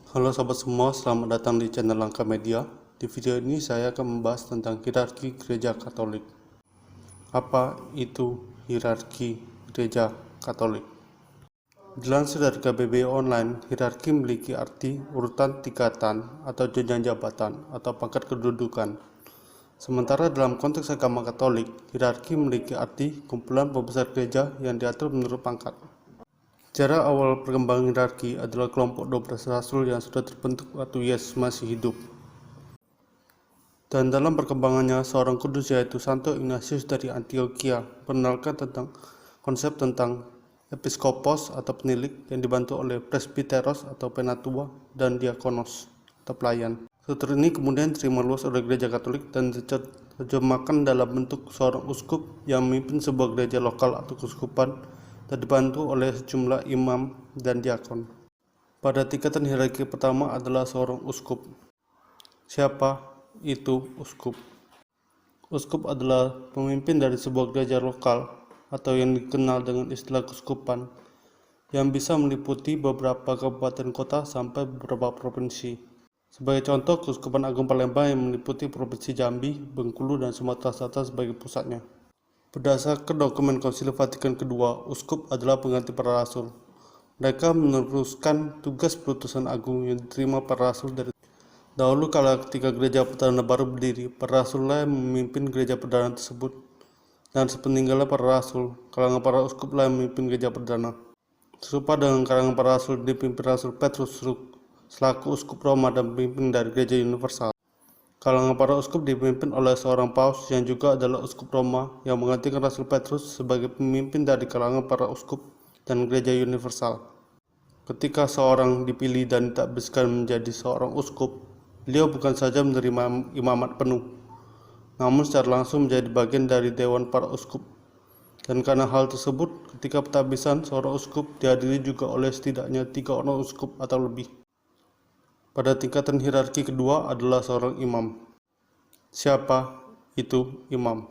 Halo sobat semua, selamat datang di channel Langkah Media. Di video ini saya akan membahas tentang hierarki gereja Katolik. Apa itu hierarki gereja Katolik? Dilansir dari KBBI Online, hierarki memiliki arti urutan tingkatan atau jenjang jabatan atau pangkat kedudukan. Sementara dalam konteks agama Katolik, hierarki memiliki arti kumpulan pembesar gereja yang diatur menurut pangkat. Cara awal perkembangan hierarki adalah kelompok 12 rasul yang sudah terbentuk waktu Yesus masih hidup. Dan dalam perkembangannya, seorang kudus yaitu Santo Ignatius dari Antioquia mengenalkan tentang konsep tentang episkopos atau penilik yang dibantu oleh presbiteros atau penatua dan diakonos atau pelayan. Struktur ini kemudian diterima luas oleh gereja Katolik dan diterjemahkan dalam bentuk seorang uskup yang memimpin sebuah gereja lokal atau keuskupan dan dibantu oleh sejumlah imam dan diakon. Pada tingkatan hierarki pertama adalah seorang uskup. Siapa itu uskup? Uskup adalah pemimpin dari sebuah gereja lokal atau yang dikenal dengan istilah keuskupan yang bisa meliputi beberapa kabupaten kota sampai beberapa provinsi. Sebagai contoh, Keuskupan Agung Palembang yang meliputi Provinsi Jambi, Bengkulu, dan Sumatera Selatan sebagai pusatnya. Berdasarkan dokumen Konsili Vatikan II, uskup adalah pengganti para rasul. Mereka meneruskan tugas perutusan agung yang diterima para rasul dari dahulu kala ketika gereja perdana baru berdiri. Para rasullah yang memimpin gereja perdana tersebut, dan sepeninggalnya para rasul, kalangan para uskuplah yang memimpin gereja perdana. Serupa dengan kalangan para rasul dipimpin Rasul Petrus selaku uskup Roma dan pemimpin dari gereja universal. Kalangan para uskup dipimpin oleh seorang paus yang juga adalah uskup Roma yang menggantikan Rasul Petrus sebagai pemimpin dari kalangan para uskup dan gereja universal. Ketika seorang dipilih dan ditakbiskan menjadi seorang uskup, beliau bukan saja menerima imamat penuh, namun secara langsung menjadi bagian dari dewan para uskup. Dan karena hal tersebut, ketika petakbisan seorang uskup dihadiri juga oleh setidaknya 3 orang uskup atau lebih. Pada tingkatan hierarki kedua adalah seorang imam. Siapa itu imam?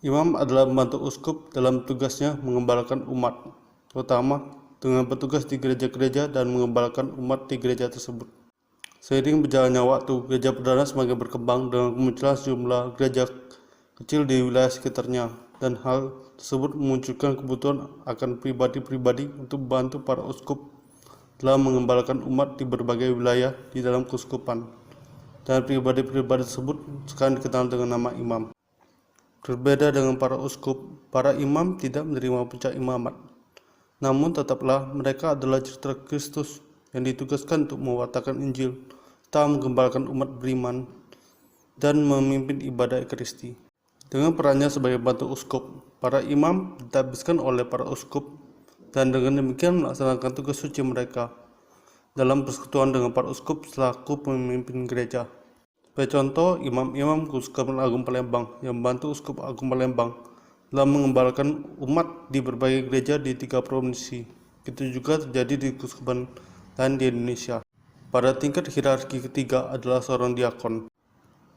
Imam adalah pembantu uskup dalam tugasnya mengembalakan umat, terutama dengan bertugas di gereja-gereja dan mengembalakan umat di gereja tersebut. Seiring berjalannya waktu, gereja perdana semakin berkembang dengan kemunculan sejumlah gereja kecil di wilayah sekitarnya, dan hal tersebut memunculkan kebutuhan akan pribadi-pribadi untuk membantu para uskup dalam mengembalakan umat di berbagai wilayah di dalam keuskupan, dan pribadi-pribadi tersebut sekarang dikenal dengan nama imam. Berbeda dengan para uskup, para imam tidak menerima puncak imamat, namun tetaplah mereka adalah cerita Kristus yang ditugaskan untuk mewartakan Injil, serta menggembalakan umat beriman, dan memimpin ibadah Ekaristi. Dengan perannya sebagai bantu uskup, para imam ditakbiskan oleh para uskup dan dengan demikian melaksanakan tugas suci mereka dalam persekutuan dengan para uskup selaku pemimpin gereja. Sebagai contoh, imam-imam Keuskupan Agung Palembang yang membantu Uskup Agung Palembang dalam mengembalakan umat di berbagai gereja di 3 provinsi. Itu juga terjadi di keuskupan lain di Indonesia. Pada tingkat hierarki ketiga adalah seorang diakon.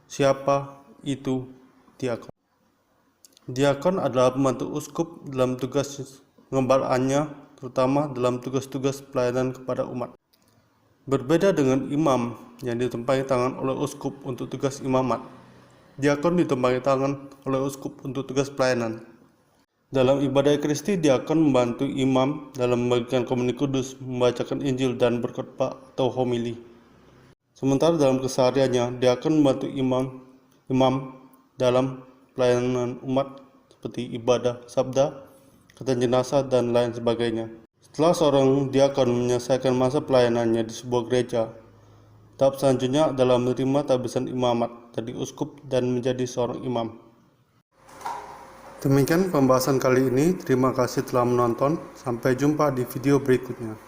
Siapa itu diakon? Diakon adalah pembantu uskup dalam tugas pengembalaannya, terutama dalam tugas-tugas pelayanan kepada umat. Berbeda dengan imam yang ditumpangi tangan oleh uskup untuk tugas imamat, diakon ditumpangi tangan oleh uskup untuk tugas pelayanan. Dalam ibadah Ekaristi, diakon membantu imam dalam membagikan komuni kudus, membacakan Injil, dan berkhotbah atau homili. Sementara dalam kesehariannya, diakon membantu imam dalam pelayanan umat seperti ibadah sabda, kata jenazah, dan lain sebagainya. Setelah seorang diakon menyelesaikan masa pelayanannya di sebuah gereja, tahap selanjutnya adalah menerima takbisan imamat dari uskup dan menjadi seorang imam. Demikian pembahasan kali ini. Terima kasih telah menonton. Sampai jumpa di video berikutnya.